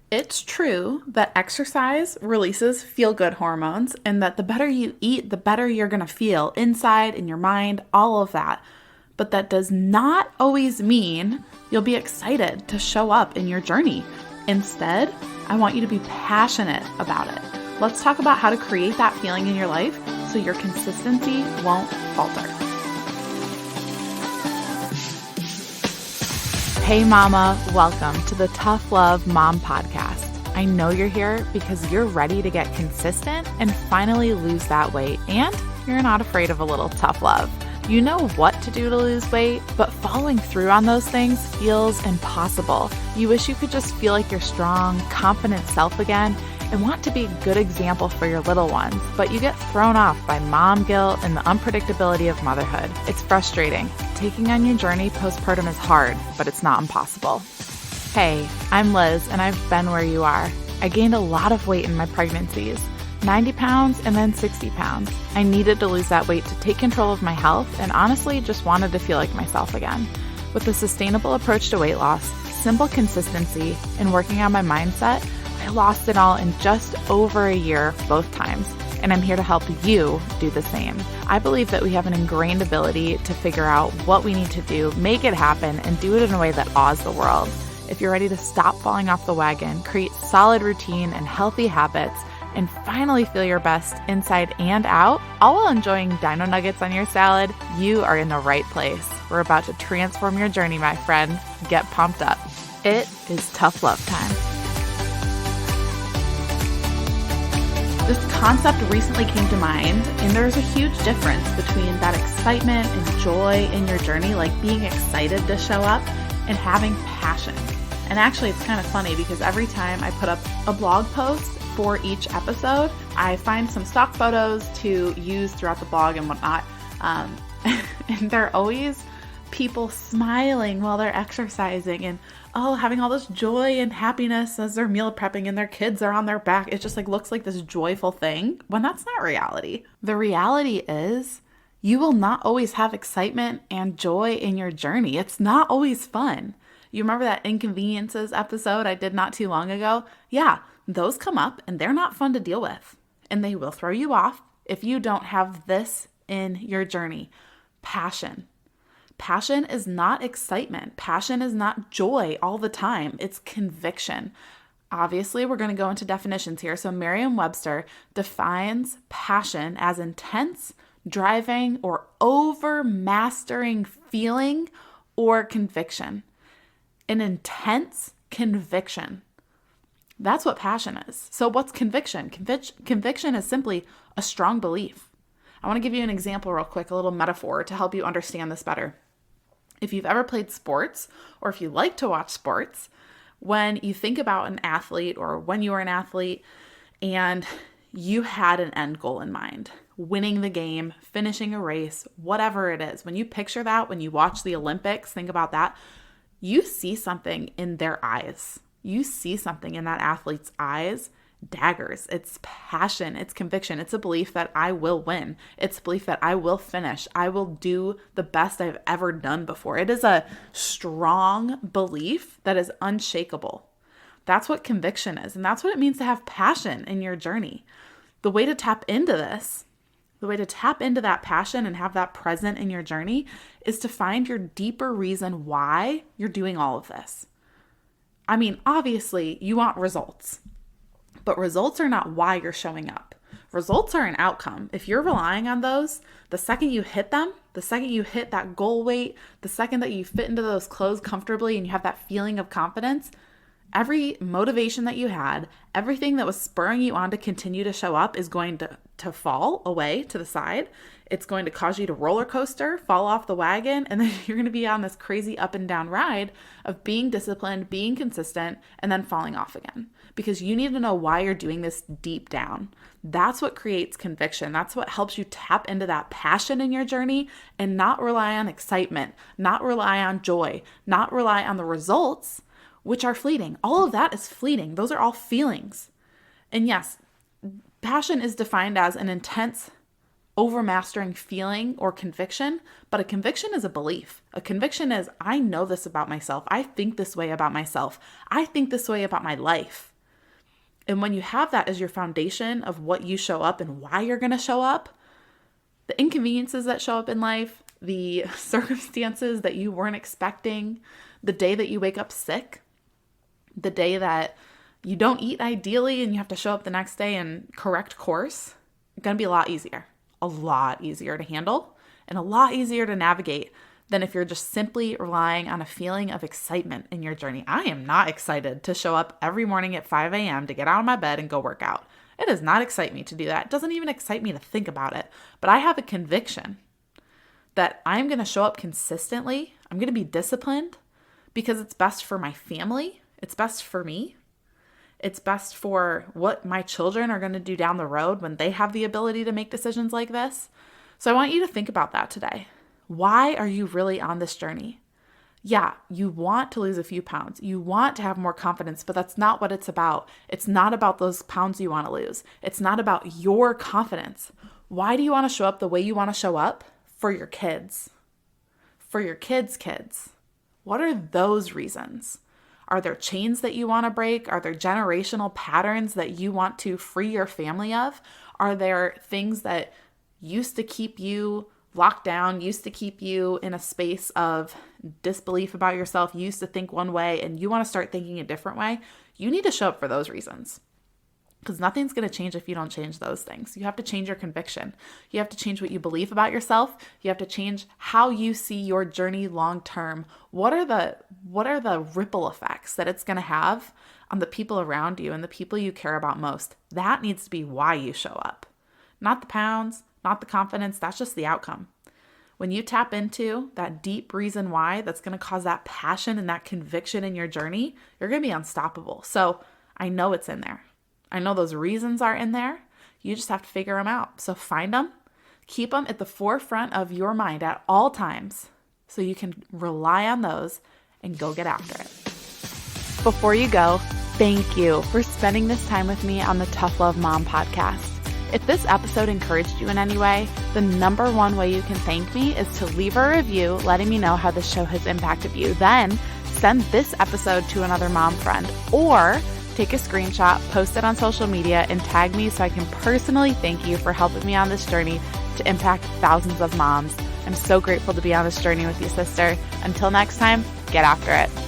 It's true that exercise releases feel-good hormones and that the better you eat, the better you're going to feel inside, in your mind, all of that. But that does not always mean you'll be excited to show up in your journey. Instead, I want you to be passionate about it. Let's talk about how to create that feeling in your life so your consistency won't falter. Hey mama, welcome to the Tough Love Mom Podcast. I know you're here because you're ready to get consistent and finally lose that weight, and you're not afraid of a little tough love. You know what to do to lose weight, but following through on those things feels impossible. You wish you could just feel like your strong, confident self again and want to be a good example for your little ones, but you get thrown off by mom guilt and the unpredictability of motherhood. It's frustrating. Taking on your journey postpartum is hard, but it's not impossible. Hey, I'm Liz, and I've been where you are. I gained a lot of weight in my pregnancies, 90 pounds and then 60 pounds. I needed to lose that weight to take control of my health and honestly just wanted to feel like myself again. With a sustainable approach to weight loss, simple consistency, and working on my mindset, I lost it all in just over a year both times, and I'm here to help you do the same. I believe that we have an ingrained ability to figure out what we need to do, make it happen, and do it in a way that awes the world. If you're ready to stop falling off the wagon, create solid routine and healthy habits, and finally feel your best inside and out, all while enjoying dino nuggets on your salad, you are in the right place. We're about to transform your journey, my friend. Get pumped up. It is tough love time. This concept recently came to mind, and there's a huge difference between that excitement and joy in your journey, like being excited to show up, and having passion. And actually, it's kind of funny because every time I put up a blog post for each episode, I find some stock photos to use throughout the blog and whatnot. And they're always people smiling while they're exercising and having all this joy and happiness as they're meal prepping and their kids are on their back. It just looks like this joyful thing when that's not reality. The reality is you will not always have excitement and joy in your journey. It's not always fun. You remember that inconveniences episode I did not too long ago? Yeah, those come up and they're not fun to deal with. And they will throw you off if you don't have this in your journey. Passion. Passion is not excitement. Passion is not joy all the time. It's conviction. Obviously, we're going to go into definitions here. So Merriam-Webster defines passion as intense, driving, or over-mastering feeling or conviction. An intense conviction. That's what passion is. So what's conviction? Conviction is simply a strong belief. I want to give you an example real quick, a little metaphor to help you understand this better. If you've ever played sports, or if you like to watch sports, when you think about an athlete or when you were an athlete and you had an end goal in mind, winning the game, finishing a race, whatever it is, when you picture that, when you watch the Olympics, think about that, you see something in their eyes. You see something in that athlete's eyes, daggers. It's passion. It's conviction. It's a belief that I will win. It's a belief that I will finish. I will do the best I've ever done before. It is a strong belief that is unshakable. That's what conviction is. And that's what it means to have passion in your journey. The way to tap into this, the way to tap into that passion and have that present in your journey is to find your deeper reason why you're doing all of this. I mean, obviously, you want results. But results are not why you're showing up. Results are an outcome. If you're relying on those, the second you hit them, the second you hit that goal weight, the second that you fit into those clothes comfortably and you have that feeling of confidence, every motivation that you had, everything that was spurring you on to continue to show up is going to fall away to the side. It's going to cause you to roller coaster, fall off the wagon, and then you're going to be on this crazy up and down ride of being disciplined, being consistent, and then falling off again. Because you need to know why you're doing this deep down. That's what creates conviction. That's what helps you tap into that passion in your journey and not rely on excitement, not rely on joy, not rely on the results, which are fleeting. All of that is fleeting. Those are all feelings. And yes, passion is defined as an intense, overmastering feeling or conviction, but a conviction is a belief. A conviction is, I know this about myself. I think this way about myself. I think this way about my life. And when you have that as your foundation of what you show up and why you're going to show up, the inconveniences that show up in life, the circumstances that you weren't expecting, the day that you wake up sick, the day that you don't eat ideally and you have to show up the next day and correct course, it's going to be a lot easier to handle and a lot easier to navigate than if you're just simply relying on a feeling of excitement in your journey. I am not excited to show up every morning at 5 a.m. to get out of my bed and go work out. It does not excite me to do that. It doesn't even excite me to think about it. But I have a conviction that I'm going to show up consistently. I'm going to be disciplined because it's best for my family. It's best for me. It's best for what my children are going to do down the road when they have the ability to make decisions like this. So I want you to think about that today. Why are you really on this journey? Yeah, you want to lose a few pounds. You want to have more confidence, but that's not what it's about. It's not about those pounds you want to lose. It's not about your confidence. Why do you want to show up the way you want to show up? For your kids. For your kids' kids. What are those reasons? Are there chains that you want to break? Are there generational patterns that you want to free your family of? Are there things that used to keep you locked down, used to keep you in a space of disbelief about yourself, used to think one way, and you want to start thinking a different way? You need to show up for those reasons. Because nothing's going to change if you don't change those things. You have to change your conviction. You have to change what you believe about yourself. You have to change how you see your journey long term. What are the ripple effects that it's going to have on the people around you and the people you care about most? That needs to be why you show up. Not the pounds, not the confidence. That's just the outcome. When you tap into that deep reason why that's going to cause that passion and that conviction in your journey, you're going to be unstoppable. So I know it's in there. I know those reasons are in there. You just have to figure them out. So find them, keep them at the forefront of your mind at all times so you can rely on those and go get after it. Before you go, thank you for spending this time with me on the Tough Love Mom podcast. If this episode encouraged you in any way, the number one way you can thank me is to leave a review letting me know how this show has impacted you. Then send this episode to another mom friend or take a screenshot, post it on social media, and tag me so I can personally thank you for helping me on this journey to impact thousands of moms. I'm so grateful to be on this journey with you, sister. Until next time, get after it.